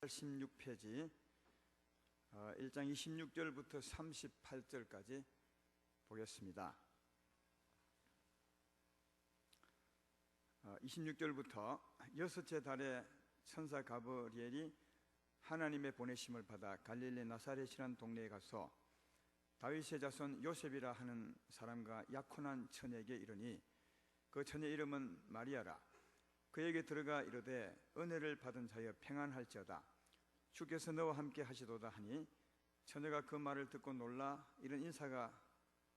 86페이지 1장 26절부터 38절까지 보겠습니다. 26절부터 여섯째 달에 천사 가브리엘이 하나님의 보내심을 받아 갈릴리 나사렛이란 동네에 가서 다윗의 자손 요셉이라 하는 사람과 약혼한 처녀에게 이르니 그 처녀 이름은 마리아라. 그에게 들어가 이르되 은혜를 받은 자여 평안할지어다. 주께서 너와 함께 하시도다 하니 처녀가 그 말을 듣고 놀라 이런 인사가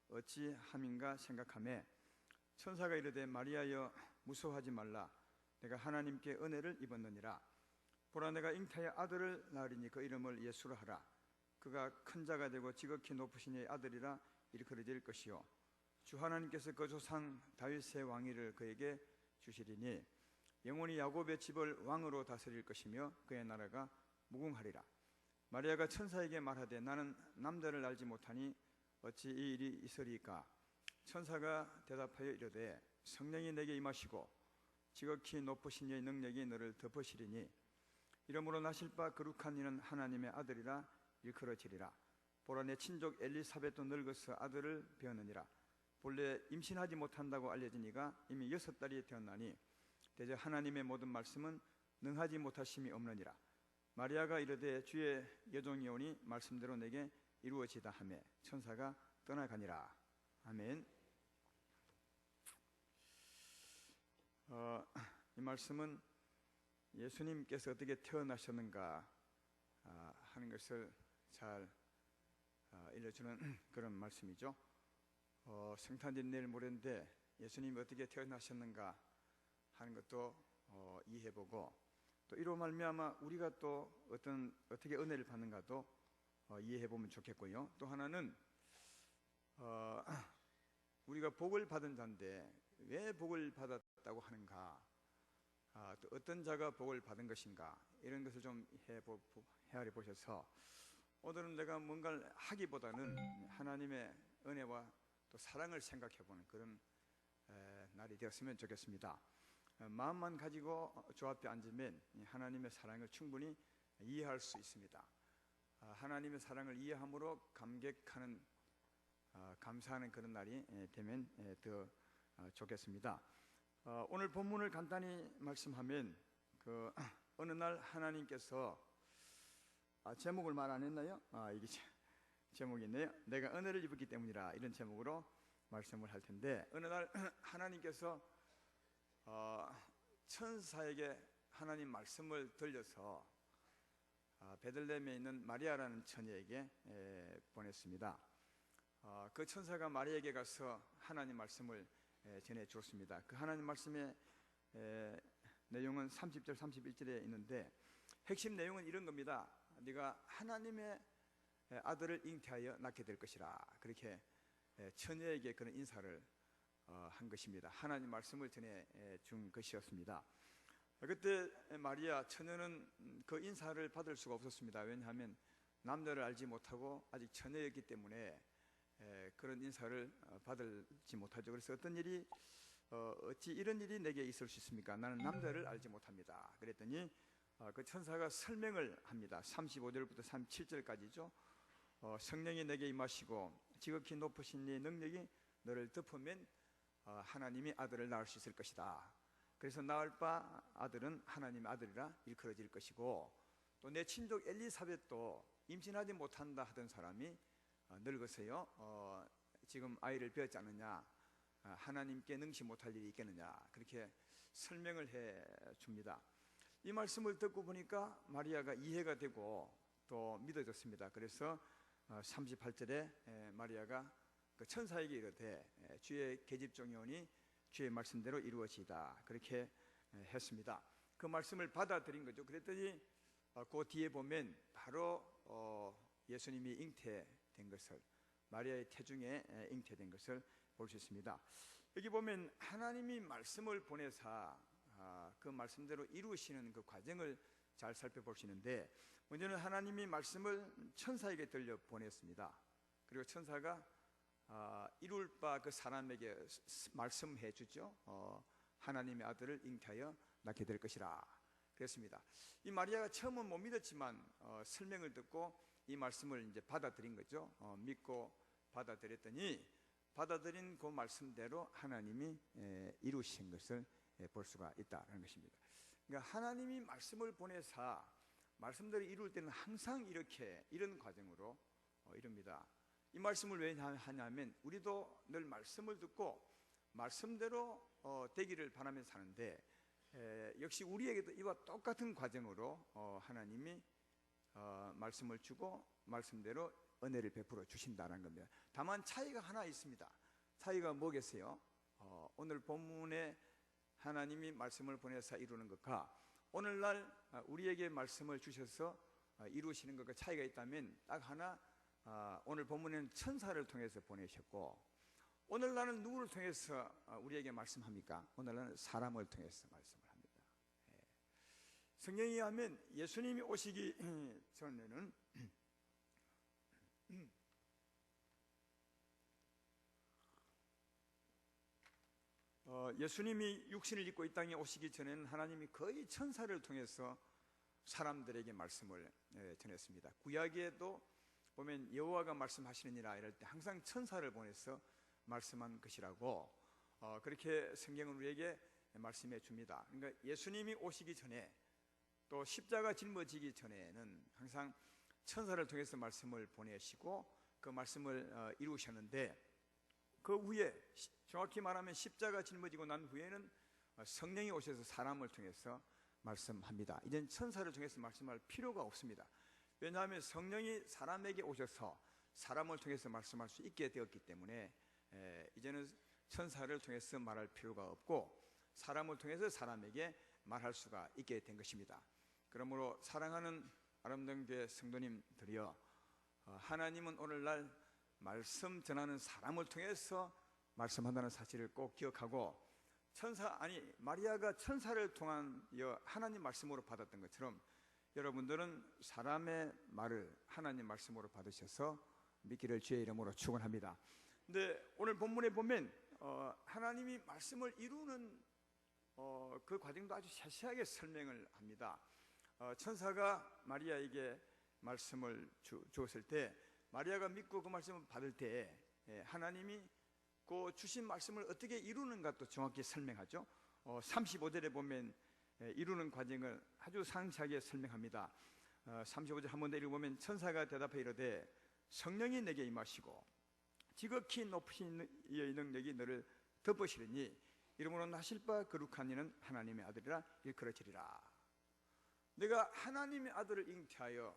어찌함인가 생각하매 천사가 이르되 마리아여 무서워하지 말라. 내가 하나님께 은혜를 입었느니라. 보라 내가 잉태하여 아들을 낳으리니 그 이름을 예수라 하라. 그가 큰 자가 되고 지극히 높으신 이의 아들이라 일컬어질 것이요 주 하나님께서 그 조상 다윗의 왕위를 그에게 주시리니 영원히 야곱의 집을 왕으로 다스릴 것이며 그의 나라가 무궁하리라. 마리아가 천사에게 말하되 나는 남자를 알지 못하니 어찌 이 일이 있으리까. 천사가 대답하여 이르되 성령이 내게 임하시고 지극히 높으신 이의 능력이 너를 덮으시리니 이러므로 나실 바 거룩한 이는 하나님의 아들이라 일컬어지리라. 보라 내 친족 엘리사벳도 늙어서 아들을 배었느니라. 본래 임신하지 못한다고 알려진 이가 이미 6달이 되었나니 대저 하나님의 모든 말씀은 능하지 못하심이 없느니라. 마리아가 이르되 주의 여종이오니 말씀대로 내게 이루어지다 하매 천사가 떠나가니라. 아멘. 이 말씀은 예수님께서 어떻게 태어나셨는가 하는 것을 잘 일러주는 그런 말씀이죠. 성탄절이 내일 모레인데 예수님이 어떻게 태어나셨는가 하는 것도 이해해보고 또 이로 말미암아 우리가 또 어떻게 은혜를 받는가도 이해해보면 좋겠고요. 또 하나는 우리가 복을 받은 자인데 왜 복을 받았다고 하는가, 또 어떤 자가 복을 받은 것인가 이런 것을 좀 헤아려 보셔서 오늘은 내가 뭔가를 하기보다는 하나님의 은혜와 또 사랑을 생각해보는 그런 날이 되었으면 좋겠습니다. 마음만 가지고 주 앞에 앉으면 하나님의 사랑을 충분히 이해할 수 있습니다. 하나님의 사랑을 이해함으로 감격하는 감사하는 그런 날이 되면 더 좋겠습니다. 오늘 본문을 간단히 말씀하면 어느 날 하나님께서 제목을 말 안 했나요? 이게 제목이 있네요. 내가 은혜를 입었기 때문이라 이런 제목으로 말씀을 할 텐데 어느 날 하나님께서 천사에게 하나님 말씀을 들려서 베들레헴에 있는 마리아라는 처녀에게 보냈습니다. 그 천사가 마리아에게 가서 하나님 말씀을 전해 주었습니다. 그 하나님 말씀의 내용은 30절 31절에 있는데 핵심 내용은 이런 겁니다. 네가 하나님의 아들을 잉태하여 낳게 될 것이라. 그렇게 처녀에게 그런 인사를 한 것입니다. 하나님 말씀을 전해 준 것이었습니다. 그때 마리아 처녀는 그 인사를 받을 수가 없었습니다. 왜냐하면 남자를 알지 못하고 아직 처녀였기 때문에 그런 인사를 받지 못하죠. 그래서 어찌 이런 일이 내게 있을 수 있습니까? 나는 남자를 알지 못합니다. 그랬더니 그 천사가 설명을 합니다. 35절부터 37절까지죠. 성령이 내게 임하시고 지극히 높으신 이의 능력이 너를 덮으면 하나님이 아들을 낳을 수 있을 것이다. 그래서 낳을 바 아들은 하나님의 아들이라 일컬어질 것이고 또 내 친족 엘리사벳도 임신하지 못한다 하던 사람이 늙어서요 지금 아이를 배었지 않느냐, 하나님께 능치 못할 일이 있겠느냐, 그렇게 설명을 해 줍니다. 이 말씀을 듣고 보니까 마리아가 이해가 되고 또 믿어졌습니다. 그래서 38절에 마리아가 그 천사에게 이르되 주의 계집종이오니 주의 말씀대로 이루어지이다. 그렇게 했습니다. 그 말씀을 받아들인 거죠. 그랬더니 그 뒤에 보면 바로 예수님이 잉태된 것을, 마리아의 태중에 잉태된 것을 볼 수 있습니다. 여기 보면 하나님이 말씀을 보내사 그 말씀대로 이루시는 그 과정을 잘 살펴볼 수 있는데 먼저는 하나님이 말씀을 천사에게 들려 보냈습니다. 그리고 천사가 이룰 바 그 사람에게 말씀해 주죠. 하나님의 아들을 잉태하여 낳게 될 것이라. 그랬습니다. 이 마리아가 처음은 못 믿었지만 설명을 듣고 이 말씀을 이제 받아들인 거죠. 믿고 받아들였더니 받아들인 그 말씀대로 하나님이 이루신 것을 볼 수가 있다는 것입니다. 그러니까 하나님이 말씀을 보내사 말씀대로 이룰 때는 항상 이런 과정으로 이룹니다. 이 말씀을 왜 하냐면 우리도 늘 말씀을 듣고 말씀대로 되기를 바라며 사는데 역시 우리에게도 이와 똑같은 과정으로 하나님이 말씀을 주고 말씀대로 은혜를 베풀어 주신다는 겁니다. 다만 차이가 하나 있습니다. 차이가 뭐겠어요? 오늘 본문에 하나님이 말씀을 보내서 이루는 것과 오늘날 우리에게 말씀을 주셔서 이루시는 것과 차이가 있다면 딱 하나, 오늘 본문에는 천사를 통해서 보내셨고 오늘날은 누구를 통해서 우리에게 말씀합니까? 오늘날은 사람을 통해서 말씀을 합니다. 성경에 의하면 예수님이 오시기 전에는 예수님이 육신을 입고 이 땅에 오시기 전에는 하나님이 거의 천사를 통해서 사람들에게 말씀을 전했습니다. 구약에도 보면 여호와가 말씀하시느니라 이럴 때 항상 천사를 보내서 말씀한 것이라고 그렇게 성경은 우리에게 말씀해 줍니다. 그러니까 예수님이 오시기 전에 또 십자가 짊어지기 전에는 항상 천사를 통해서 말씀을 보내시고 그 말씀을 이루셨는데 그 후에 정확히 말하면 십자가 짊어지고 난 후에는 성령이 오셔서 사람을 통해서 말씀합니다. 이젠 천사를 통해서 말씀할 필요가 없습니다. 왜냐하면 성령이 사람에게 오셔서 사람을 통해서 말씀할 수 있게 되었기 때문에 이제는 천사를 통해서 말할 필요가 없고 사람을 통해서 사람에게 말할 수가 있게 된 것입니다. 그러므로 사랑하는 아름다운 교회 성도님들이여, 하나님은 오늘날 말씀 전하는 사람을 통해서 말씀한다는 사실을 꼭 기억하고 마리아가 천사를 통한 하나님 말씀으로 받았던 것처럼 여러분들은 사람의 말을 하나님 말씀으로 받으셔서 믿기를 주의 이름으로 축원합니다. 근데 오늘 본문에 보면 하나님이 말씀을 이루는 그 과정도 아주 자세하게 설명을 합니다. 천사가 마리아에게 말씀을 주었을 때 마리아가 믿고 그 말씀을 받을 때 하나님이 그 주신 말씀을 어떻게 이루는가 또 정확히 설명하죠. 35절에 보면 이루는 과정을 아주 상세하게 설명합니다. 35절 한 번 더 읽어보면 천사가 대답해 이르되 성령이 내게 임하시고 지극히 높으신 이의 능력이 너를 덮으시리니 이러므로 나실 바 거룩한 이는 하나님의 아들이라 일컬어지리라. 내가 하나님의 아들을 잉태하여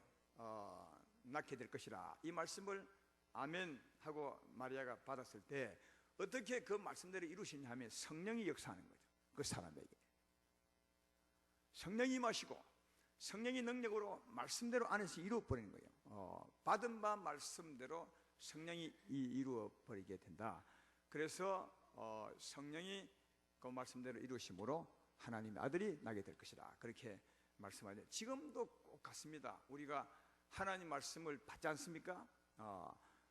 낳게 될 것이라. 이 말씀을 아멘 하고 마리아가 받았을 때 어떻게 그 말씀대로 이루시냐 하면 성령이 역사하는 거죠. 그 사람에게 성령이 임하시고 성령의 능력으로 말씀대로 안에서 이루어버리는 거예요. 받은 바 말씀대로 성령이 이루어버리게 된다. 그래서 성령이 그 말씀대로 이루심으로 하나님의 아들이 나게 될 것이다. 그렇게 말씀하죠. 지금도 꼭 같습니다. 우리가 하나님 말씀을 받지 않습니까?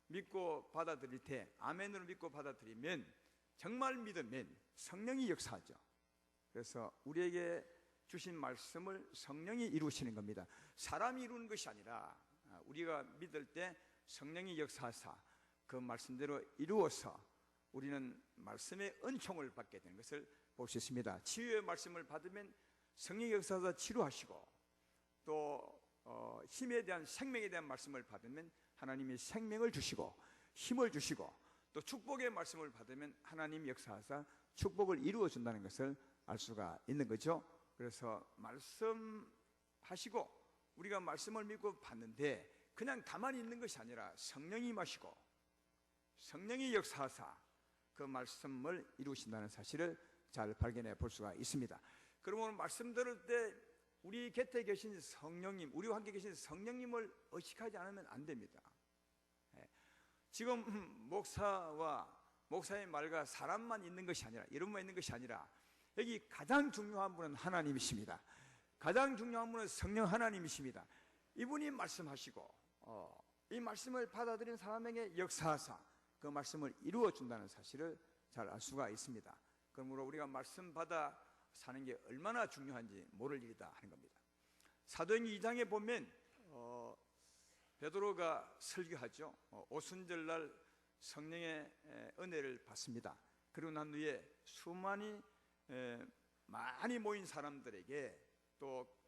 믿고 받아들일 때 아멘으로 믿고 받아들이면 정말 믿으면 성령이 역사하죠. 그래서 우리에게 주신 말씀을 성령이 이루시는 겁니다. 사람이 이루는 것이 아니라 우리가 믿을 때 성령이 역사하사 그 말씀대로 이루어서 우리는 말씀의 은총을 받게 되는 것을 볼 수 있습니다. 치유의 말씀을 받으면 성령이 역사하사 치료하시고 또 힘에 대한 생명에 대한 말씀을 받으면 하나님이 생명을 주시고 힘을 주시고 또 축복의 말씀을 받으면 하나님 역사하사 축복을 이루어 준다는 것을 알 수가 있는 거죠. 그래서 말씀하시고 우리가 말씀을 믿고 받는데 그냥 가만히 있는 것이 아니라 성령이 임하시고 성령이 역사하사 그 말씀을 이루신다는 사실을 잘 발견해 볼 수가 있습니다. 그러면 말씀 들을 때 우리 곁에 계신 성령님, 우리와 함께 계신 성령님을 의식하지 않으면 안 됩니다. 지금 목사의 말과 사람만 있는 것이 아니라 이름만 있는 것이 아니라 여기 가장 중요한 분은 하나님이십니다. 가장 중요한 분은 성령 하나님이십니다. 이분이 말씀하시고 이 말씀을 받아들인 사람에게 역사하사 그 말씀을 이루어 준다는 사실을 잘 알 수가 있습니다. 그러므로 우리가 말씀 받아 사는 게 얼마나 중요한지 모를 일이다 하는 겁니다. 사도행전 2장에 보면 베드로가 설교하죠. 오순절날 성령의 은혜를 받습니다. 그리고 난 후에 많이 모인 사람들에게 또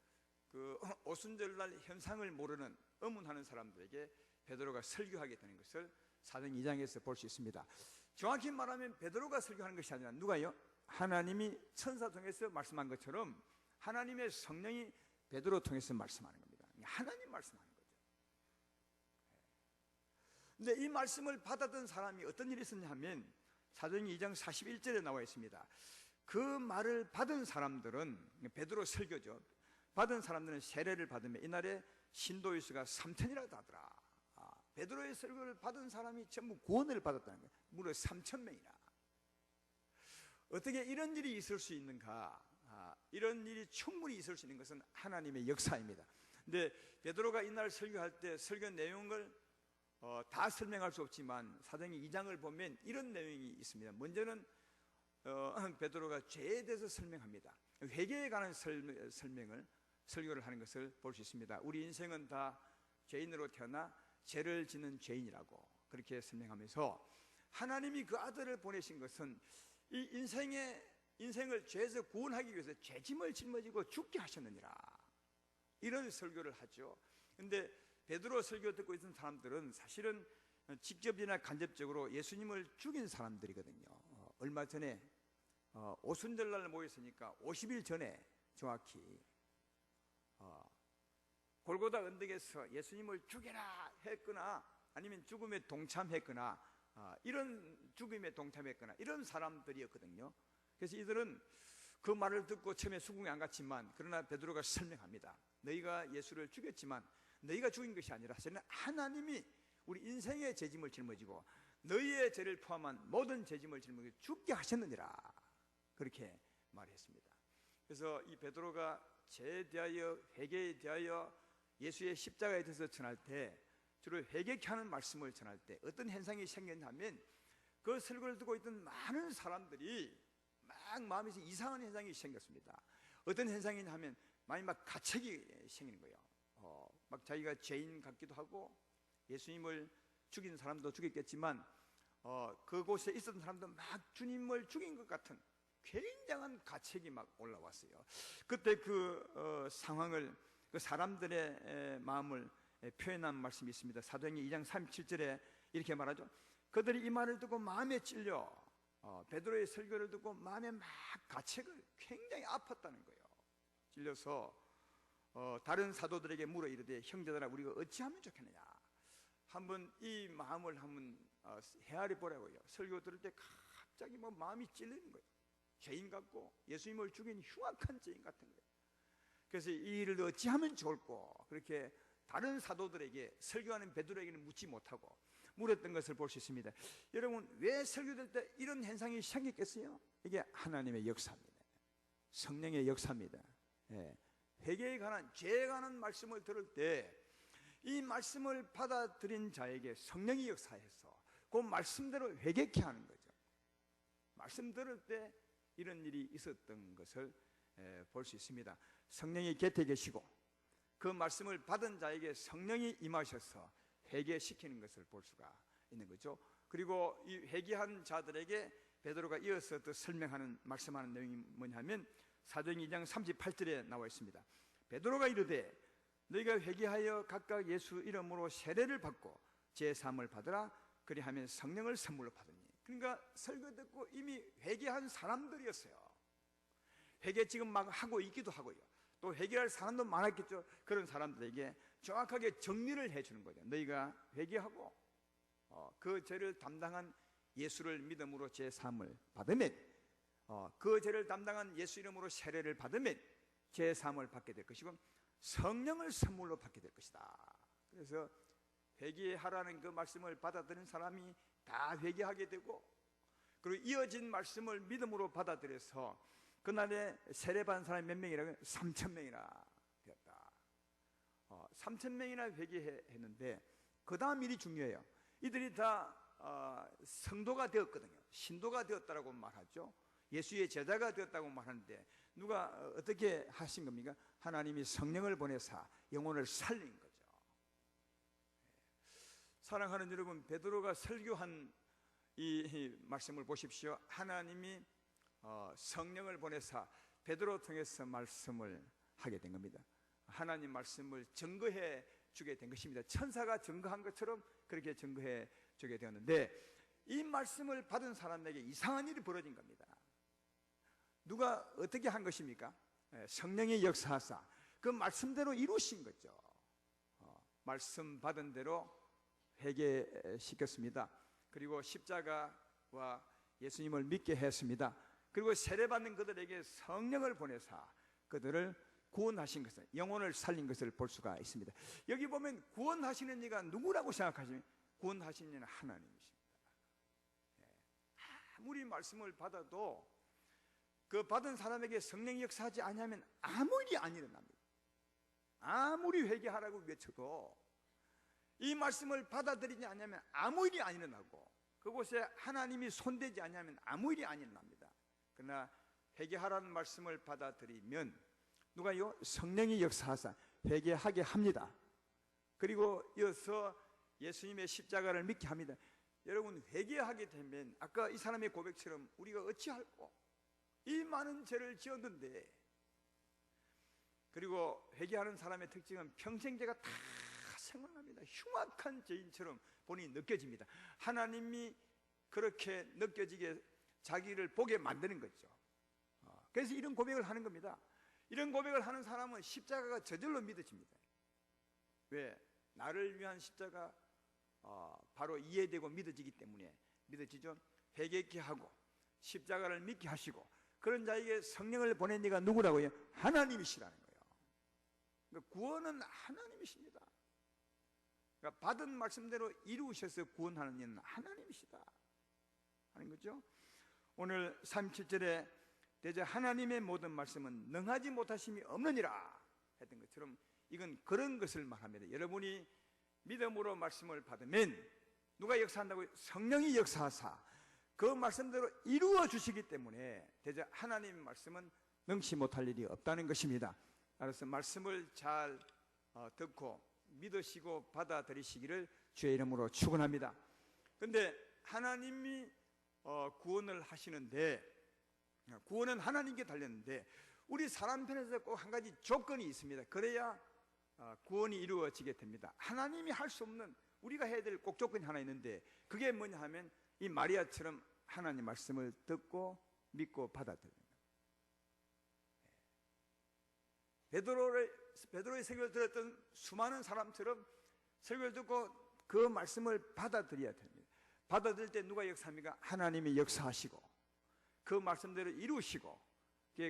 그 오순절날 현상을 모르는 의문하는 사람들에게 베드로가 설교하게 되는 것을 사도행전 2장에서 볼 수 있습니다. 정확히 말하면 베드로가 설교하는 것이 아니라 누가요? 하나님이 천사 통해서 말씀한 것처럼 하나님의 성령이 베드로 통해서 말씀하는 겁니다. 하나님 말씀하는 거죠. 근데 이 말씀을 받았던 사람이 어떤 일이 있었냐 하면 사도행전 2장 41절에 나와 있습니다. 그 말을 받은 사람들은, 베드로 설교죠, 받은 사람들은 세례를 받으며 이날에 신도의 수가 3,000이라도 하더라. 베드로의 설교를 받은 사람이 전부 구원을 받았다는 거예요. 무려 3,000명이나. 어떻게 이런 일이 있을 수 있는가? 이런 일이 충분히 있을 수 있는 것은 하나님의 역사입니다. 근데 베드로가 이날 설교할 때 설교 내용을 다 설명할 수 없지만 사도행전 2장을 보면 이런 내용이 있습니다. 먼저는 베드로가 죄에 대해서 설명합니다. 회개에 관한 설교를 하는 것을 볼 수 있습니다. 우리 인생은 다 죄인으로 태어나 죄를 짓는 죄인이라고 그렇게 설명하면서 하나님이 그 아들을 보내신 것은 이 인생을 죄에서 구원하기 위해서 죄짐을 짊어지고 죽게 하셨느니라, 이런 설교를 하죠. 근데 베드로 설교 듣고 있는 사람들은 사실은 직접이나 간접적으로 예수님을 죽인 사람들이거든요. 얼마 전에 오순절날 모였으니까 50일 전에 정확히 골고다 언덕에서 예수님을 죽여라 했거나 아니면 죽음에 동참했거나 이런 죽음에 동참했거나 이런 사람들이었거든요. 그래서 이들은 그 말을 듣고 처음에 수긍이 안 갔지만 그러나 베드로가 설명합니다. 너희가 예수를 죽였지만 너희가 죽인 것이 아니라 사실은 하나님이 우리 인생의 죄짐을 짊어지고 너희의 죄를 포함한 모든 죄짐을 짊어지고 죽게 하셨느니라, 그렇게 말했습니다. 그래서 이 베드로가 죄에 대하여 회개에 대하여 예수의 십자가에 대해서 전할 때 주로 회개케 하는 말씀을 전할 때 어떤 현상이 생겼냐면 그 설교를 듣고 있던 많은 사람들이 막 마음에서 이상한 현상이 생겼습니다. 어떤 현상이냐 하면 많이 막 가책이 생기는 거예요. 막 자기가 죄인 같기도 하고 예수님을 죽인 사람도 죽였겠지만 그곳에 있었던 사람도 막 주님을 죽인 것 같은 굉장한 가책이 막 올라왔어요. 그때 그 상황을 그 사람들의 마음을 표현한 말씀이 있습니다. 사도행전 2장 37절에 이렇게 말하죠. 그들이 이 말을 듣고 마음에 찔려 베드로의 설교를 듣고 마음에 막 가책을 굉장히 아팠다는 거예요. 찔려서 다른 사도들에게 물어 이르되 형제들아 우리가 어찌하면 좋겠느냐, 한번 이 마음을 한번 헤아려 보라고요. 설교 들을 때 갑자기 뭐 마음이 찔리는 거예요. 죄인 같고 예수님을 죽인 흉악한 죄인 같은 거예요. 그래서 이 일을 어찌하면 좋을꼬 그렇게 다른 사도들에게 설교하는 베드로에게는 묻지 못하고 물었던 것을 볼 수 있습니다. 여러분, 왜 설교될 때 이런 현상이 생겼겠어요? 이게 하나님의 역사입니다. 성령의 역사입니다. 회개에 관한, 죄에 관한 말씀을 들을 때 이 말씀을 받아들인 자에게 성령이 역사해서 그 말씀대로 회개케 하는 거죠. 말씀 들을 때 이런 일이 있었던 것을 볼 수 있습니다. 성령이 곁에 계시고 그 말씀을 받은 자에게 성령이 임하셔서 회개시키는 것을 볼 수가 있는 거죠. 그리고 이 회개한 자들에게 베드로가 이어서 또 설명하는, 말씀하는 내용이 뭐냐면 사도행전 2장 38절에 나와 있습니다. 베드로가 이르되 너희가 회개하여 각각 예수 이름으로 세례를 받고 제사함을 받으라, 그리하면 성령을 선물로 받으니. 그러니까 설교 듣고 이미 회개한 사람들이었어요. 회개 지금 막 하고 있기도 하고요. 또 회개할 사람도 많았겠죠. 그런 사람들에게 정확하게 정리를 해주는 거죠. 너희가 회개하고 그 죄를 담당한 예수를 믿음으로 제사함을 받으면, 그 죄를 담당한 예수 이름으로 세례를 받으면 제사함을 받게 될 것이고 성령을 선물로 받게 될 것이다. 그래서 회개하라는 그 말씀을 받아들인 사람이 다 회개하게 되고, 그리고 이어진 말씀을 믿음으로 받아들여서 그날에 세례받은 사람이 몇 명이라고요? 3,000명이나 되었다. 3,000명이나 회개했는데 그 다음 일이 중요해요. 이들이 다 성도가 되었거든요. 신도가 되었다고 말하죠. 예수의 제자가 되었다고 말하는데 누가 어떻게 하신 겁니까? 하나님이 성령을 보내사 영혼을 살린 거죠. 사랑하는 여러분, 베드로가 설교한 이 말씀을 보십시오. 하나님이 성령을 보내사 베드로 통해서 말씀을 하게 된 겁니다. 하나님 말씀을 증거해 주게 된 것입니다. 천사가 증거한 것처럼 그렇게 증거해 주게 되었는데, 이 말씀을 받은 사람에게 이상한 일이 벌어진 겁니다. 누가 어떻게 한 것입니까? 성령이 역사하사 그 말씀대로 이루신 거죠. 말씀 받은 대로 회개시켰습니다. 그리고 십자가와 예수님을 믿게 했습니다. 그리고 세례받는 그들에게 성령을 보내사 그들을 구원하신 것을, 영혼을 살린 것을 볼 수가 있습니다. 여기 보면 구원하시는 이가 누구라고 생각하시면 구원하시는 이는 하나님이십니다. 아무리 말씀을 받아도 그 받은 사람에게 성령이 역사하지 않으면 아무 일이 안 일어납니다. 아무리 회개하라고 외쳐도 이 말씀을 받아들이지 않으면 아무 일이 안 일어나고, 그곳에 하나님이 손대지 않으면 아무 일이 안 일어납니다. 그러나 회개하라는 말씀을 받아들이면 누가요? 성령이 역사하사 회개하게 합니다. 그리고 이어서 예수님의 십자가를 믿게 합니다. 여러분, 회개하게 되면 아까 이 사람의 고백처럼 우리가 어찌할꼬? 이 많은 죄를 지었는데. 그리고 회개하는 사람의 특징은 평생 죄가 다 생각납니다. 흉악한 죄인처럼 본인이 느껴집니다. 하나님이 그렇게 느껴지게 자기를 보게 만드는 거죠. 그래서 이런 고백을 하는 겁니다. 이런 고백을 하는 사람은 십자가가 저절로 믿어집니다. 왜? 나를 위한 십자가 바로 이해되고 믿어지기 때문에 믿어지죠. 회개케 하고 십자가를 믿게 하시고 그런 자에게 성령을 보낸 이가 누구라고요? 하나님이시라는 거예요. 그러니까 구원은 하나님이십니다. 그러니까 받은 말씀대로 이루셔서 구원하는 이는 하나님이시다 하는 거죠. 오늘 37절에 대저 하나님의 모든 말씀은 능하지 못하심이 없느니라 했던 것처럼 이건 그런 것을 말합니다. 여러분이 믿음으로 말씀을 받으면 누가 역사한다고요? 성령이 역사하사 그 말씀대로 이루어 주시기 때문에 대저 하나님의 말씀은 능치 못할 일이 없다는 것입니다. 따라서 말씀을 잘 듣고 믿으시고 받아들이시기를 주의 이름으로 축원합니다. 그런데 하나님이 구원을 하시는데, 구원은 하나님께 달렸는데 우리 사람 편에서 꼭 한 가지 조건이 있습니다. 그래야 구원이 이루어지게 됩니다. 하나님이 할 수 없는 우리가 해야 될 꼭 조건이 하나 있는데, 그게 뭐냐 하면 이 마리아처럼 하나님 말씀을 듣고 믿고 받아들입니다. 베드로의 설교를 들었던 수많은 사람처럼 설교를 듣고 그 말씀을 받아들여야 됩니다. 받아들일 때 누가 역사합니까? 하나님이 역사하시고 그 말씀대로 이루시고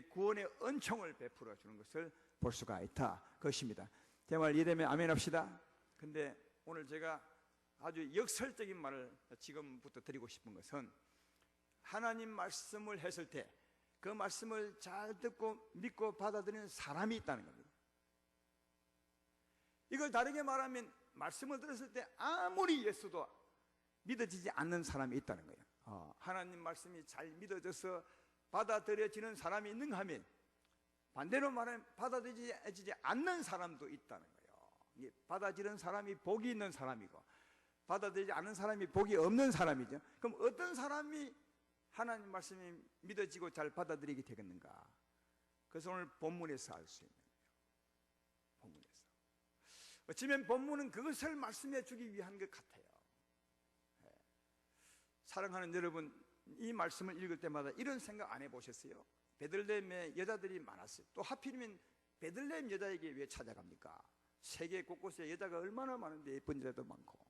구원의 은총을 베풀어 주는 것을 볼 수가 있다 그것입니다. 제 말 이해되면 아멘 합시다. 근데 오늘 제가 아주 역설적인 말을 지금부터 드리고 싶은 것은, 하나님 말씀을 했을 때 그 말씀을 잘 듣고 믿고 받아들이는 사람이 있다는 겁니다. 이걸 다르게 말하면 말씀을 들었을 때 아무리 예수도 믿어지지 않는 사람이 있다는 거예요. 하나님 말씀이 잘 믿어져서 받아들여지는 사람이 있는가 하면, 반대로 말하면 받아들여지지 않는 사람도 있다는 거예요. 받아들이는 사람이 복이 있는 사람이고 받아들이지 않는 사람이 복이 없는 사람이죠. 그럼 어떤 사람이 하나님 말씀이 믿어지고 잘 받아들이게 되겠는가? 그래서 오늘 본문에서 알 수 있는 거예요. 본문에서. 어쩌면 본문은 그것을 말씀해 주기 위한 것 같아요. 사랑하는 여러분, 이 말씀을 읽을 때마다 이런 생각 안 해보셨어요? 베들레헴에 여자들이 많았어요. 또 하필이면 베들레헴 여자에게 왜 찾아갑니까? 세계 곳곳에 여자가 얼마나 많은데 예쁜 여자도 많고,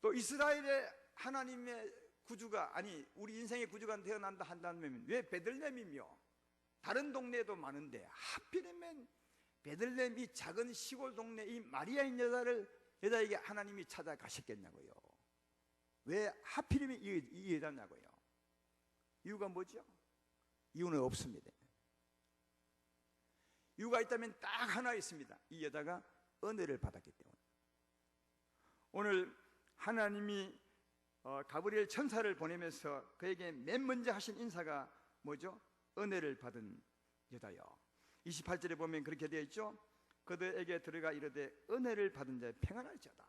또 이스라엘의 하나님의 구주가, 아니 우리 인생의 구주가 태어난다 한다면 왜 베들레헴이며 다른 동네에도 많은데 하필이면 베들레헴 이 작은 시골 동네 이 마리아인 여자에게 하나님이 찾아가셨겠냐고요. 왜 하필이면 이 여자냐고요. 이유가 뭐죠? 이유는 없습니다. 이유가 있다면 딱 하나 있습니다. 이 여자가 은혜를 받았기 때문에. 오늘 하나님이 가브리엘 천사를 보내면서 그에게 맨 먼저 하신 인사가 뭐죠? 은혜를 받은 여자여. 28절에 보면 그렇게 되어 있죠. 그들에게 들어가 이르되 은혜를 받은 자의 평안할지어다.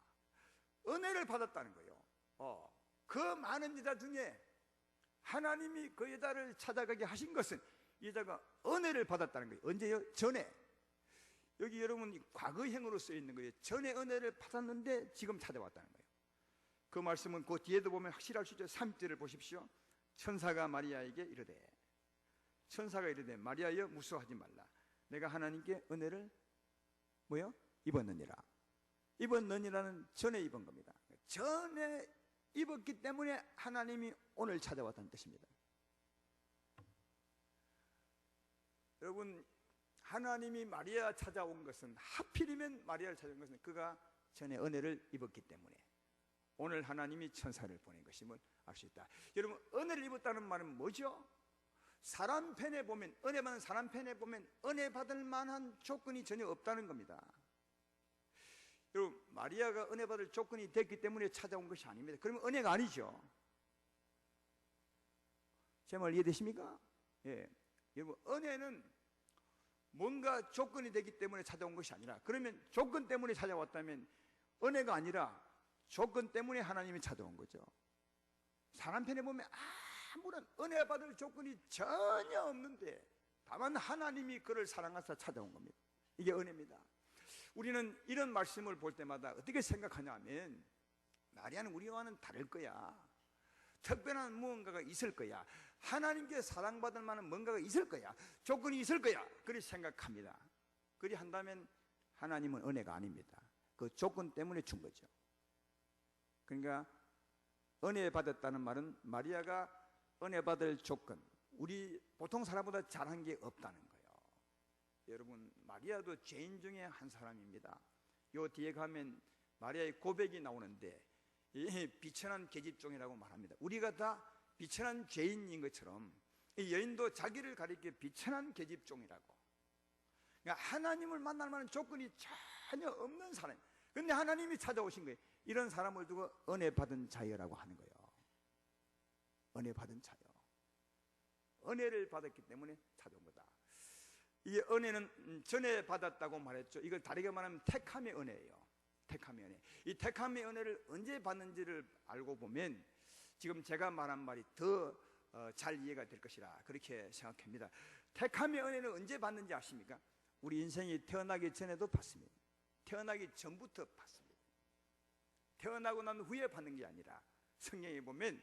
은혜를 받았다는 거예요. 그 많은 여자 중에 하나님이 그 여자를 찾아가게 하신 것은 여자가 은혜를 받았다는 거예요. 언제요? 전에. 여기 여러분 과거형으로 쓰여 있는 거예요. 전에 은혜를 받았는데 지금 찾아왔다는 거예요. 그 말씀은 그 뒤에도 보면 확실할 수 있죠. 3절을 보십시오. 천사가 마리아에게 이르되, 천사가 이르되 마리아여 무서워하지 말라. 내가 하나님께 은혜를 뭐요? 입었느니라. 입었느니라는 전에 입은 겁니다. 전에 입었기 때문에 하나님이 오늘 찾아왔다는 뜻입니다. 여러분, 하나님이 마리아 찾아온 것은, 하필이면 마리아를 찾아온 것은 그가 전에 은혜를 입었기 때문에 오늘 하나님이 천사를 보낸 것임을 알 수 있다. 여러분, 은혜를 입었다는 말은 뭐죠? 사람 편에 보면, 은혜 받는 사람 편에 보면 은혜 받을 만한 조건이 전혀 없다는 겁니다. 여러분, 마리아가 은혜 받을 조건이 됐기 때문에 찾아온 것이 아닙니다. 그러면 은혜가 아니죠. 제 말 이해되십니까? 예. 여러분, 은혜는 뭔가 조건이 되기 때문에 찾아온 것이 아니라, 그러면 조건 때문에 찾아왔다면 은혜가 아니라 조건 때문에 하나님이 찾아온 거죠. 사람 편에 보면 아무런 은혜 받을 조건이 전혀 없는데 다만 하나님이 그를 사랑하사 찾아온 겁니다. 이게 은혜입니다. 우리는 이런 말씀을 볼 때마다 어떻게 생각하냐면, 마리아는 우리와는 다를 거야. 특별한 무언가가 있을 거야. 하나님께 사랑받을 만한 뭔가가 있을 거야. 조건이 있을 거야. 그렇게 생각합니다. 그리 한다면 하나님은 은혜가 아닙니다. 그 조건 때문에 준 거죠. 그러니까 은혜 받았다는 말은 마리아가 은혜 받을 조건, 우리 보통 사람보다 잘한 게 없다는 거예요. 여러분, 마리아도 죄인 중에 한 사람입니다. 요 뒤에 가면 마리아의 고백이 나오는데, 이 비천한 계집종이라고 말합니다. 우리가 다 비천한 죄인인 것처럼 이 여인도 자기를 가리켜 비천한 계집종이라고. 그러니까 하나님을 만날 만한 조건이 전혀 없는 사람. 그런데 하나님이 찾아오신 거예요. 이런 사람을 두고 은혜 받은 자여라고 하는 거예요. 은혜 받은 자여. 은혜를 받았기 때문에 찾아온 거다. 이 은혜는 전에 받았다고 말했죠. 이걸 다르게 말하면 택함의 은혜예요. 택함의 은혜. 이 택함의 은혜를 언제 받는지를 알고 보면 지금 제가 말한 말이 더 잘 이해가 될 것이라 그렇게 생각합니다. 택함의 은혜는 언제 받는지 아십니까? 우리 인생이 태어나기 전에도 받습니다. 태어나기 전부터 받습니다. 태어나고 난 후에 받는 게 아니라 성경에 보면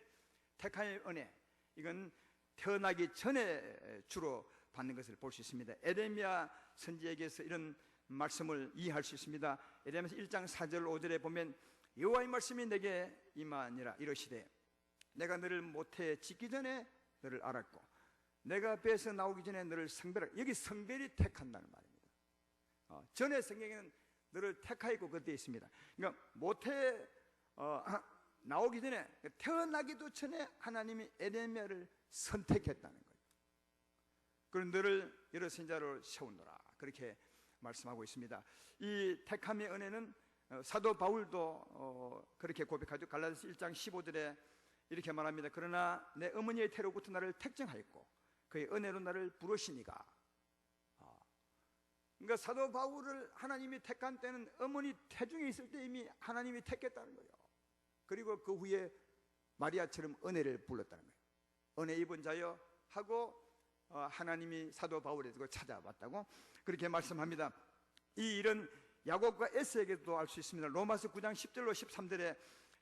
택함의 은혜, 이건 태어나기 전에 주로 받는 것을 볼 수 있습니다. 에레미야 선지자에게서 이런 말씀을 이해할 수 있습니다. 에레미야서 1장 4절 5절에 보면 여호와의 말씀이 내게 임하니라 이르시되 내가 너를 모태에 짓기 전에 너를 알았고 내가 배에서 나오기 전에 너를 성별하고. 여기 성별이 택한다는 말입니다. 전에 성경에는 너를 택하였고 그때 있습니다. 그러니까 모태에 나오기 전에, 태어나기도 전에 하나님이 에레미야를 선택했다는 거예요. 그런 너를 여러 선지자로 세우노라 그렇게 말씀하고 있습니다. 이 택함의 은혜는 사도 바울도 그렇게 고백하죠. 갈라디아서 1장 15절에 이렇게 말합니다. 그러나 내 어머니의 태로부터 나를 택정하였고 그의 은혜로 나를 부르시니가. 그러니까 사도 바울을 하나님이 택한 때는 어머니 태중에 있을 때 이미 하나님이 택했다는 거예요. 그리고 그 후에 마리아처럼 은혜를 불렀다는 거예요. 은혜 입은 자여 하고 하나님이 사도 바울에게 찾아왔다고 그렇게 말씀합니다. 이 일은 야곱과 에스에게도 알 수 있습니다. 로마서 9장 10절로 13절에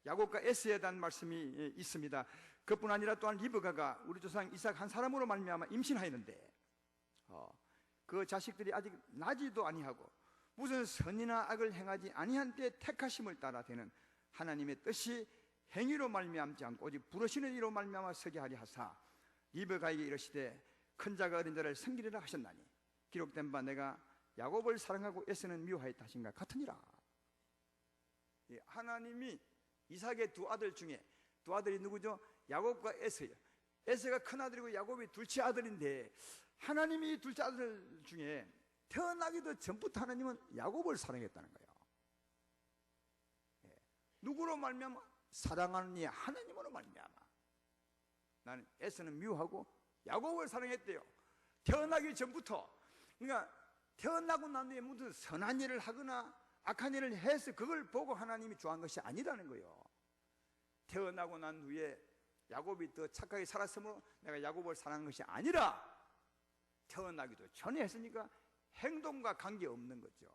야곱과 에스에 대한 말씀이 있습니다. 그뿐 아니라 또한 리브가가 우리 조상 이삭 한 사람으로 말미암아 임신하였는데 그 자식들이 아직 나지도 아니하고 무슨 선이나 악을 행하지 아니한 때 택하심을 따라 되는 하나님의 뜻이 행위로 말미암지 않고 오직 부르시는 이로 말미암아 서게 하리 하사 리브가에게 이르시되 큰 자가 어린 자를 섬기리라 하셨나니 기록된 바 내가 야곱을 사랑하고 에서는 미워하였다 하신가 같으니라. 하나님이 이삭의 두 아들 중에 두 아들이 누구죠? 야곱과 에서예요. 에서가 큰 아들이고 야곱이 둘째 아들인데 하나님이 이 둘째 아들 중에 태어나기도 전부터 하나님은 야곱을 사랑했다는 거예요. 누구로 말미암아? 사랑하는 이 하나님으로 말미암아. 나는 에서는 미워하고 야곱을 사랑했대요. 태어나기 전부터. 그러니까 태어나고 난 후에 무슨 선한 일을 하거나 악한 일을 해서 그걸 보고 하나님이 좋아한 것이 아니라는 거예요. 태어나고 난 후에 야곱이 더 착하게 살았으므로 내가 야곱을 사랑한 것이 아니라 태어나기도 전에 했으니까 행동과 관계없는 거죠.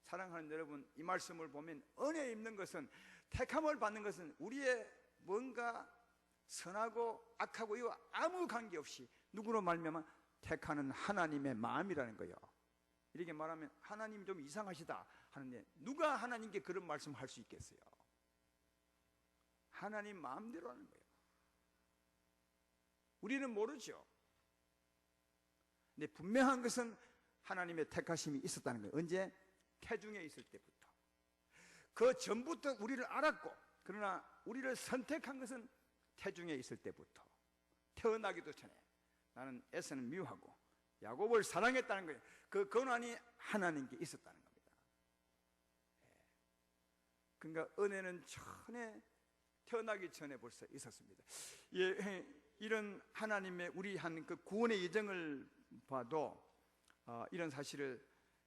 사랑하는 여러분, 이 말씀을 보면 은혜에 입는 것은, 택함을 받는 것은 우리의 뭔가 선하고 악하고 이거 아무 관계없이 누구로 말미암아 택하는 하나님의 마음이라는 거예요. 이렇게 말하면 하나님 좀 이상하시다 하는데 누가 하나님께 그런 말씀을 할 수 있겠어요? 하나님 마음대로 하는 거예요. 우리는 모르죠. 근데 분명한 것은 하나님의 택하심이 있었다는 거예요. 언제? 태중에 있을 때부터. 그 전부터 우리를 알았고, 그러나 우리를 선택한 것은 태중에 있을 때부터. 태어나기도 전에 나는 에서를 미워하고 야곱을 사랑했다는 거예요. 그 권한이 하나님께 있었다는 겁니다. 그러니까 은혜는 전에, 태어나기 전에 벌써 있었습니다. 예, 이런 하나님의 우리 한 그 구원의 예정을 봐도 이런 사실을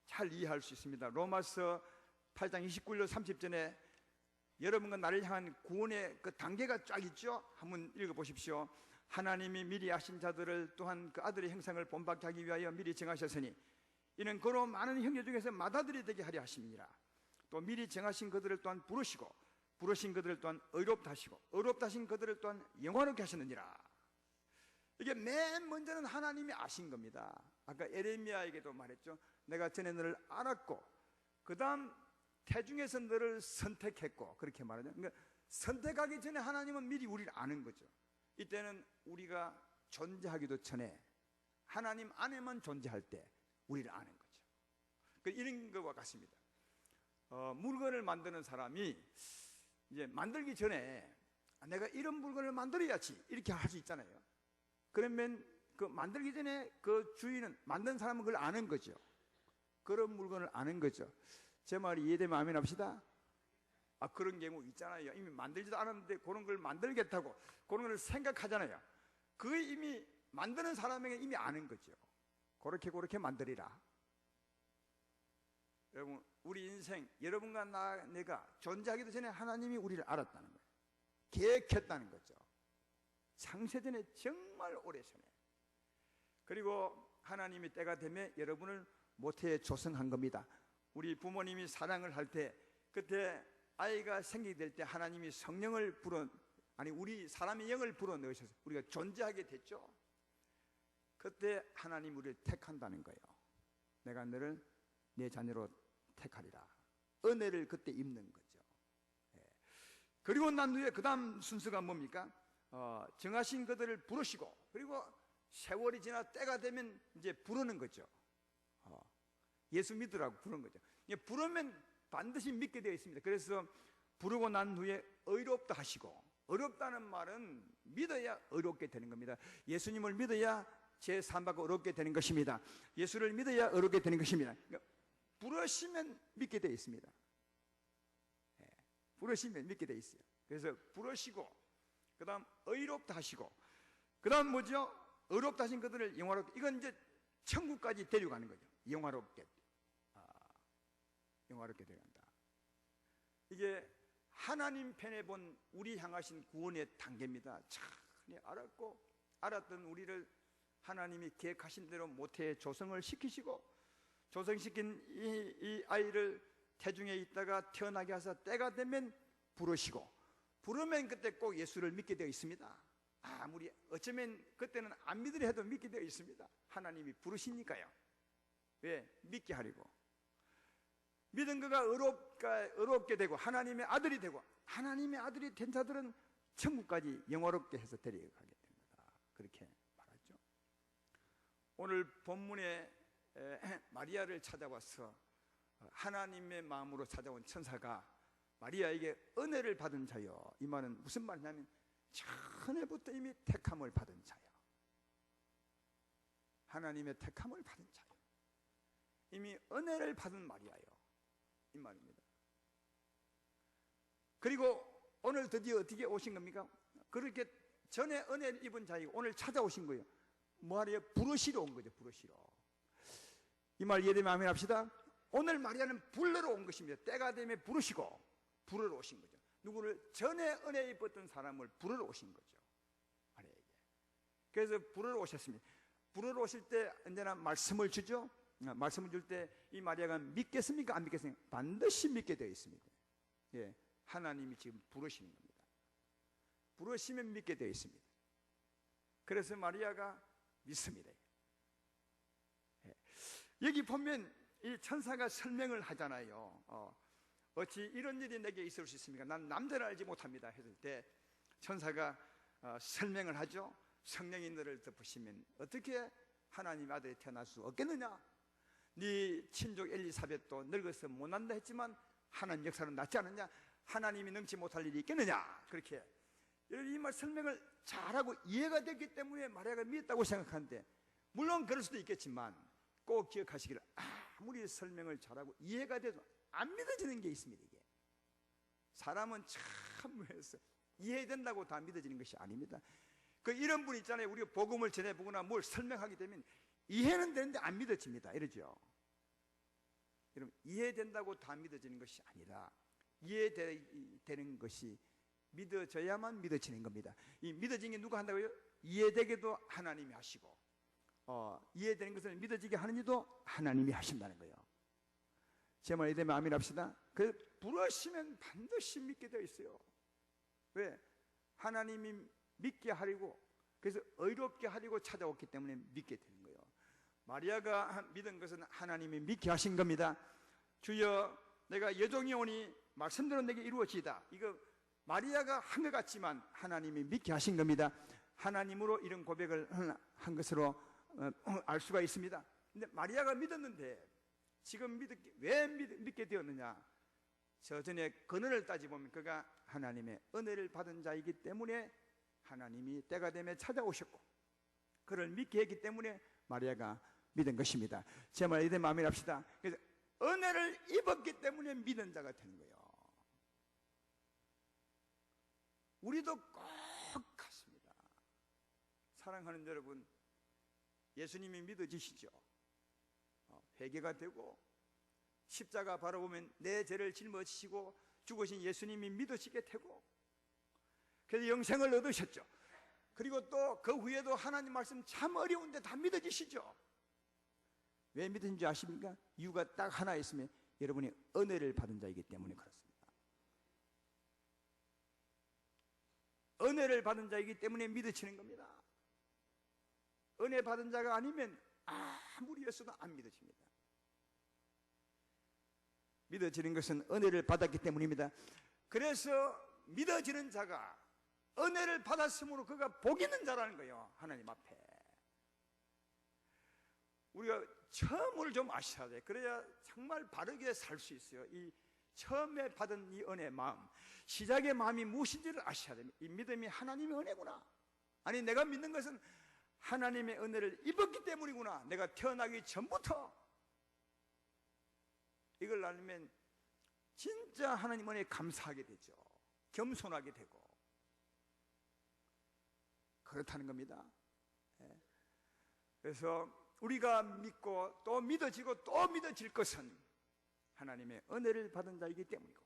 잘 이해할 수 있습니다. 로마서 8장 29절 30절에 여러분과 나를 향한 구원의 그 단계가 쫙 있죠. 한번 읽어보십시오. 하나님이 미리 아신 자들을 또한 그 아들의 형상을 본받게 하기 위하여 미리 정하셨으니 이는 그로 많은 형제 중에서 맏아들이 되게 하려 하심이니라. 또 미리 정하신 그들을 또한 부르시고 부르신 그들을 또한 의롭다 하시고 의롭다 하신 그들을 또한 영화롭게 하셨느니라. 이게 맨 먼저는 하나님이 아신 겁니다. 아까 에레미야에게도 말했죠. 내가 전에 너를 알았고 그 다음 태중에서 너를 선택했고, 그렇게 말하죠. 그러니까 선택하기 전에 하나님은 미리 우리를 아는 거죠. 이때는 우리가 존재하기도 전에 하나님 안에만 존재할 때 우리를 아는 거죠. 이런 것과 같습니다. 물건을 만드는 사람이 이제 만들기 전에 내가 이런 물건을 만들어야지 이렇게 할 수 있잖아요. 그러면 그 만들기 전에 그 주인은, 만든 사람은 그걸 아는 거죠. 그런 물건을 아는 거죠. 제 말이 이해되면 아멘 합시다. 그런 경우 있잖아요. 이미 만들지도 않았는데 그런 걸 만들겠다고 그런 걸 생각하잖아요. 그게 이미 만드는 사람에게 이미 아는 거죠. 그렇게 만들리라. 여러분, 우리 인생, 여러분과 내가 존재하기도 전에 하나님이 우리를 알았다는 거예요. 계획했다는 거죠. 창세전에, 정말 오래전에. 그리고 하나님이 때가 되면 여러분을 모태에 조성한 겁니다. 우리 부모님이 사랑을 할 때, 그때 아이가 생기게 될 때 하나님이 성령을 우리 사람의 영을 불어 넣으셔서 우리가 존재하게 됐죠. 그때 하나님 우리를 택한다는 거예요. 내가 너를 내 자녀로 택하리라. 은혜를 그때 입는 거죠. 그리고 난 후에 그 다음 순서가 뭡니까? 정하신 그들을 부르시고, 그리고 세월이 지나 때가 되면 이제 부르는 거죠. 예수 믿으라고 부르는 거죠. 부르면 반드시 믿게 되어 있습니다. 그래서 부르고 난 후에 의롭다 하시고, 의롭다는 말은 믿어야 의롭게 되는 겁니다. 예수님을 믿어야 제 삶받고 의롭게 되는 것입니다. 예수를 믿어야 의롭게 되는 것입니다. 그러니까 부르시면 믿게 되어 있습니다. 부르시면 믿게 되어 있어요. 그래서 부르시고, 그 다음 의롭다 하시고, 그 다음 뭐죠? 의롭다 하신 그들을 영화롭게, 이건 이제 천국까지 데려가는 거죠. 영화롭게 데려간다. 이게 하나님 편에 본 우리 향하신 구원의 단계입니다. 참 알았던 우리를 하나님이 계획하신 대로 모태에 조성을 시키시고, 조성시킨 이 아이를 태중에 있다가 태어나게 하사 때가 되면 부르시고, 부르면 그때 꼭 예수를 믿게 되어 있습니다. 아무리 어쩌면 그때는 안 믿으려 해도 믿게 되어 있습니다. 하나님이 부르시니까요. 왜? 믿게 하려고. 믿은 그가 의롭게 되고 하나님의 아들이 되고, 하나님의 아들이 된 자들은 천국까지 영화롭게 해서 데려가게 됩니다. 그렇게 말하죠. 오늘 본문에 마리아를 찾아와서 하나님의 마음으로 찾아온 천사가 마리아에게 은혜를 받은 자요, 이 말은 무슨 말이냐면 전에부터 이미 택함을 받은 자요, 하나님의 택함을 받은 자요, 이미 은혜를 받은 마리아요, 이 말입니다. 그리고 오늘 드디어 어떻게 오신 겁니까? 그렇게 전에 은혜를 입은 자이고 오늘 찾아오신 거예요. 뭐하래요? 부르시러 온 거죠. 부르시러. 이 말 이해되면 아멘 합시다. 오늘 마리아는 불러러 온 것입니다. 때가 되면 부르시고 부르러 오신 거죠. 누구를? 전에 은혜 입었던 사람을 부르러 오신 거죠. 마리아에게. 그래서 부르러 오셨습니다. 부르러 오실 때 언제나 말씀을 주죠. 말씀을 줄 때 이 마리아가 믿겠습니까? 안 믿겠습니까? 반드시 믿게 되어 있습니다. 예, 하나님이 지금 부르시는 겁니다. 부르시면 믿게 되어 있습니다. 그래서 마리아가 믿습니다. 예. 여기 보면 이 천사가 설명을 하잖아요. 어찌 이런 일이 내게 있을 수 있습니까? 난 남자를 알지 못합니다 했을 때 천사가 설명을 하죠. 성령이 너를 덮으시면 어떻게 하나님 아들이 태어날 수 없겠느냐? 네 친족 엘리사벳도 늙어서 못난다 했지만 하나님 역사는 낫지 않느냐? 하나님이 능치 못할 일이 있겠느냐? 그렇게 이 말 설명을 잘하고 이해가 됐기 때문에 마리아가 믿었다고 생각하는데, 물론 그럴 수도 있겠지만 꼭 기억하시기를, 아무리 설명을 잘하고 이해가 돼도 안 믿어지는 게 있습니다. 이게 사람은 참 이해된다고 다 믿어지는 것이 아닙니다. 이런 분 있잖아요. 우리가 복음을 전해보거나 뭘 설명하게 되면 이해는 되는데 안 믿어집니다. 이러죠. 여러분, 이해된다고 다 믿어지는 것이 아니라 이해되는 것이 믿어져야만 믿어지는 겁니다. 이 믿어지는 게 누가 한다고요? 이해되게도 하나님이 하시고, 이해되는 것을 믿어지게 하는 일도 하나님이 하신다는 거예요. 제 말이 되면 아멘 합시다. 부르시면 반드시 믿게 되어 있어요. 왜? 하나님이 믿게 하려고, 그래서 의롭게 하려고 찾아왔기 때문에 믿게 되는 거예요. 마리아가 믿은 것은 하나님이 믿게 하신 겁니다. 주여, 내가 여종이 오니 말씀대로 내게 이루어지이다. 이거 마리아가 한 것 같지만 하나님이 믿게 하신 겁니다. 하나님으로 이런 고백을 한 것으로 알 수가 있습니다. 근데 마리아가 믿었는데 지금 왜 믿게 되었느냐? 저 전에 근원을 따지보면 그가 하나님의 은혜를 받은 자이기 때문에 하나님이 때가 되면 찾아오셨고, 그를 믿게 했기 때문에 마리아가 믿은 것입니다. 제 말 이대로 아멘 합시다. 그래서 은혜를 입었기 때문에 믿은 자가 되는 거예요. 우리도 꼭 같습니다. 사랑하는 여러분, 예수님이 믿어지시죠? 회개가 되고 십자가 바라보면 내 죄를 짊어지시고 죽으신 예수님이 믿어지게 되고, 그래서 영생을 얻으셨죠. 그리고 또 그 후에도 하나님 말씀 참 어려운데 다 믿어지시죠. 왜 믿은지 아십니까? 이유가 딱 하나 있으면 여러분이 은혜를 받은 자이기 때문에 그렇습니다. 은혜를 받은 자이기 때문에 믿어지는 겁니다. 은혜 받은 자가 아니면 아무리 했어도 안 믿어집니다. 믿어지는 것은 은혜를 받았기 때문입니다. 그래서 믿어지는 자가 은혜를 받았으므로 그가 복 있는 자라는 거예요. 하나님 앞에. 우리가 처음을 좀 아셔야 돼요. 그래야 정말 바르게 살 수 있어요. 이 처음에 받은 이 은혜의 마음, 시작의 마음이 무엇인지를 아셔야 됩니다. 이 믿음이 하나님의 은혜구나. 아니, 내가 믿는 것은 하나님의 은혜를 입었기 때문이구나. 내가 태어나기 전부터. 이걸 알면 진짜 하나님 은혜에 감사하게 되죠. 겸손하게 되고 그렇다는 겁니다. 그래서 우리가 믿고 또 믿어지고 또 믿어질 것은 하나님의 은혜를 받은 자이기 때문이고,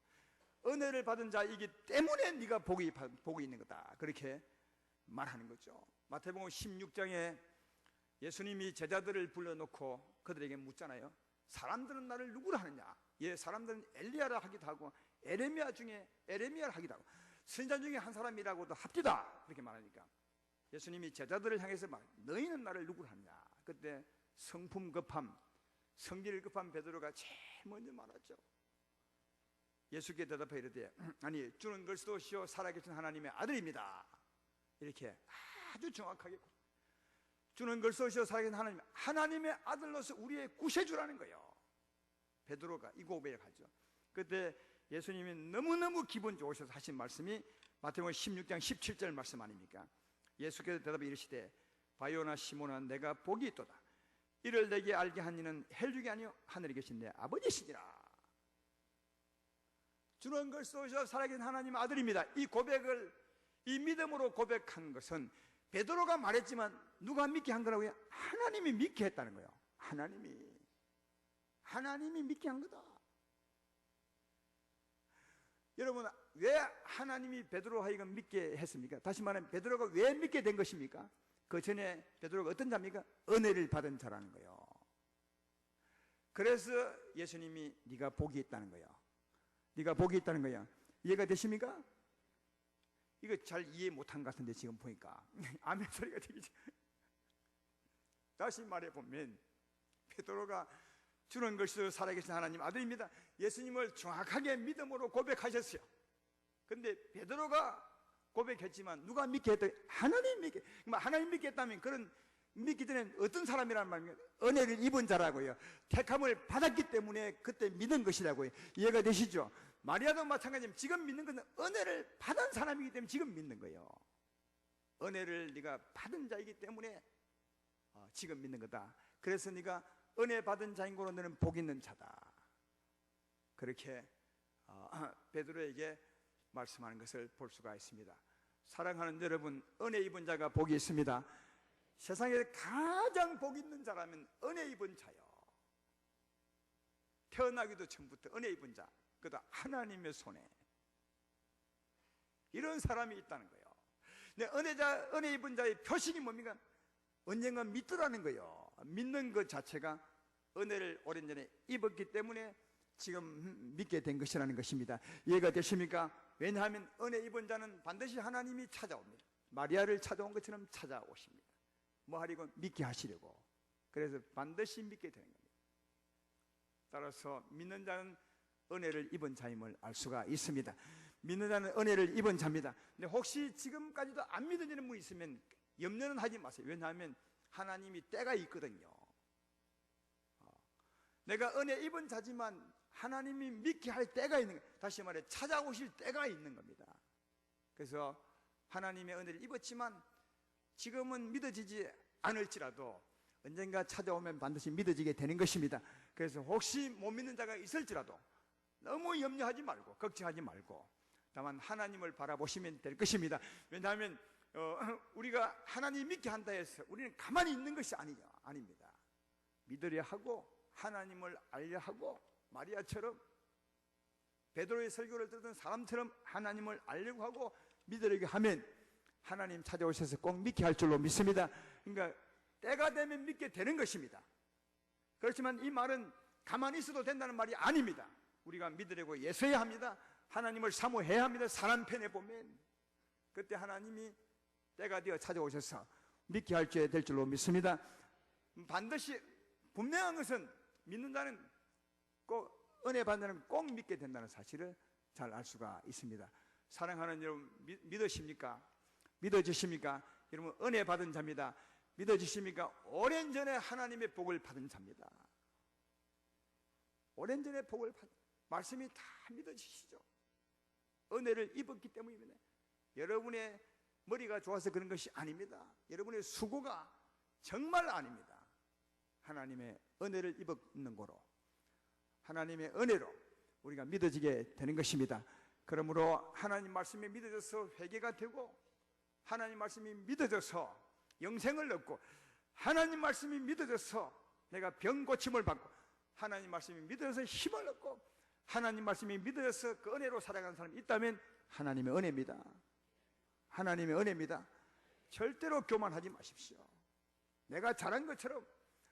은혜를 받은 자이기 때문에 네가 복이 있는 거다. 그렇게 말하는 거죠. 마태복음 16장에 예수님이 제자들을 불러놓고 그들에게 묻잖아요. 사람들은 나를 누구라 하느냐? 사람들은 엘리야라 하기도 하고 에레미야 중에 에레미야라 하기도 하고 선지자 중에 한 사람이라고도 합디다. 그렇게 말하니까 예수님이 제자들을 향해서 말, 너희는 나를 누구라 하느냐? 그때 성품 급함, 성질 급한 베드로가 제일 먼저 말하죠. 예수께 대답해 이르되, 아니, 주는 그리스도시요 살아계신 하나님의 아들입니다. 이렇게 아주 정확하게, 주는 그리스도시요 살아계신 하나님의 아들로서 우리의 구세주라는 거예요. 베드로가 이 고백을 하죠. 그때 예수님이 너무너무 기분 좋으셔서 하신 말씀이 마태복음 16장 17절 말씀 아닙니까? 예수께서 대답해 이르시되, 바요나 시몬아, 내가 복이 있도다. 이를 내게 알게 한 이는 헬육이 아니요 하늘에 계신 내 아버지시니라. 주는 그리스도시요 살아계신 하나님의 아들입니다. 이 고백을, 이 믿음으로 고백한 것은 베드로가 말했지만 누가 믿게 한 거라고요? 하나님이 믿게 했다는 거예요. 하나님이 믿게 한 거다. 여러분, 왜 하나님이 베드로 하여금 믿게 했습니까? 다시 말하면 베드로가 왜 믿게 된 것입니까? 그 전에 베드로가 어떤 자입니까? 은혜를 받은 자라는 거예요. 그래서 예수님이 네가 복이 있다는 거예요. 네가 복이 있다는 거예요. 이해가 되십니까? 이거 잘 이해 못한 것 같은데 지금 보니까 아멘 소리가 들리죠. 다시 말해보면 베드로가 주는 것이 살아계신 하나님 아들입니다. 예수님을 정확하게 믿음으로 고백하셨어요. 그런데 베드로가 고백했지만 누가 믿게 했더니 하나님 믿게. 하나님 믿게 했다면 그런 믿기 전에 어떤 사람이란 말입니까? 은혜를 입은 자라고요. 택함을 받았기 때문에 그때 믿은 것이라고요. 이해가 되시죠? 마리아도 마찬가지입니다. 지금 믿는 것은 은혜를 받은 사람이기 때문에 지금 믿는 거예요. 은혜를 네가 받은 자이기 때문에 지금 믿는 거다. 그래서 네가 은혜 받은 자인 거로 너는 복 있는 자다. 그렇게 베드로에게 말씀하는 것을 볼 수가 있습니다. 사랑하는 여러분, 은혜 입은 자가 복이 있습니다. 세상에 가장 복 있는 자라면 은혜 입은 자요. 태어나기도 전부터 은혜 입은 자, 그다 하나님의 손에 이런 사람이 있다는 거예요. 은혜 입은 자의 표식이 뭡니까? 언젠가 믿더라는 거예요. 믿는 것 자체가 은혜를 오랜전에 입었기 때문에 지금 믿게 된 것이라는 것입니다. 이해가 되십니까? 왜냐하면 은혜 입은 자는 반드시 하나님이 찾아옵니다. 마리아를 찾아온 것처럼 찾아오십니다. 뭐 하려고? 믿게 하시려고. 그래서 반드시 믿게 되는 겁니다. 따라서 믿는 자는 은혜를 입은 자임을 알 수가 있습니다. 믿는 자는 은혜를 입은 자입니다. 근데 혹시 지금까지도 안 믿어지는 분이 있으면 염려는 하지 마세요. 왜냐하면 하나님이 때가 있거든요. 내가 은혜 입은 자지만 하나님이 믿게 할 때가 있는 거예요. 다시 말해 찾아오실 때가 있는 겁니다. 그래서 하나님의 은혜를 입었지만 지금은 믿어지지 않을지라도 언젠가 찾아오면 반드시 믿어지게 되는 것입니다. 그래서 혹시 못 믿는 자가 있을지라도 너무 염려하지 말고 걱정하지 말고 다만 하나님을 바라보시면 될 것입니다. 왜냐하면 우리가 하나님 믿게 한다 해서 우리는 가만히 있는 것이 아닙니다. 믿으려 하고 하나님을 알려 하고 마리아처럼 베드로의 설교를 듣던 사람처럼 하나님을 알려고 하고 믿으려고 하면 하나님 찾아오셔서 꼭 믿게 할 줄로 믿습니다. 그러니까 때가 되면 믿게 되는 것입니다. 그렇지만 이 말은 가만히 있어도 된다는 말이 아닙니다. 우리가 믿으려고 애써야 합니다. 하나님을 사모해야 합니다. 사람 편에 보면 그때 하나님이 때가 되어 찾아오셔서 믿게 할 줄 될 줄로 믿습니다. 반드시 분명한 것은 믿는 자는 꼭 은혜 받는 자는 꼭 믿게 된다는 사실을 잘 알 수가 있습니다. 사랑하는 여러분, 믿으십니까? 믿어지십니까? 여러분 은혜 받은 자입니다. 믿어지십니까? 오랜 전에 하나님의 복을 받은 자입니다. 오랜 전에 복을 받은 말씀이 다 믿어지시죠? 은혜를 입었기 때문입니다. 여러분의 머리가 좋아서 그런 것이 아닙니다. 여러분의 수고가 정말 아닙니다. 하나님의 은혜를 입었는 거로 하나님의 은혜로 우리가 믿어지게 되는 것입니다. 그러므로 하나님 말씀이 믿어져서 회개가 되고 하나님 말씀이 믿어져서 영생을 얻고 하나님 말씀이 믿어져서 내가 병 고침을 받고 하나님 말씀이 믿어져서 힘을 얻고 하나님 말씀이 믿어져서 그 은혜로 살아가는 사람이 있다면 하나님의 은혜입니다. 하나님의 은혜입니다. 절대로 교만하지 마십시오. 내가 잘한 것처럼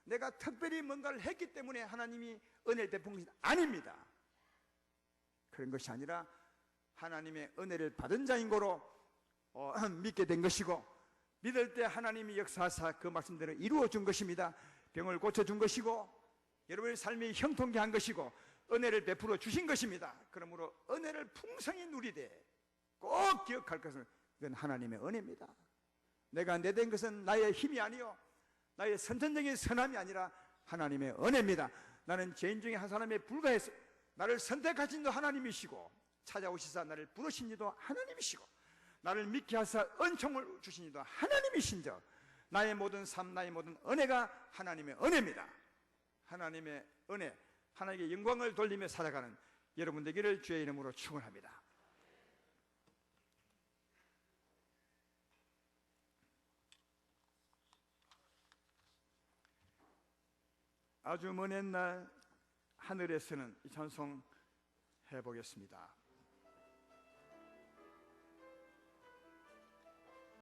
내가 특별히 뭔가를 했기 때문에 하나님이 은혜를 베푼 것이 아닙니다. 그런 것이 아니라 하나님의 은혜를 받은 자인 거로 믿게 된 것이고 믿을 때 하나님이 역사하사 그 말씀대로 이루어 준 것입니다. 병을 고쳐준 것이고 여러분의 삶이 형통케 한 것이고 은혜를 베풀어 주신 것입니다. 그러므로 은혜를 풍성히 누리되 꼭 기억할 것은 이건 하나님의 은혜입니다. 내가 내된 것은 나의 힘이 아니요 나의 선천적인 선함이 아니라 하나님의 은혜입니다. 나는 죄인 중에 한 사람에 불과해서 나를 선택하신 도 하나님이시고 찾아오시사 나를 부르신 이도 하나님이시고 나를 믿게 하사 은총을 주신 이도 하나님이신 저 나의 모든 삶 나의 모든 은혜가 하나님의 은혜입니다. 하나님의 은혜 하나님께 영광을 돌리며 살아가는 여러분 되기를 주의 이름으로 축원합니다. 아주 먼 옛날 하늘에서는 이 찬송 해보겠습니다.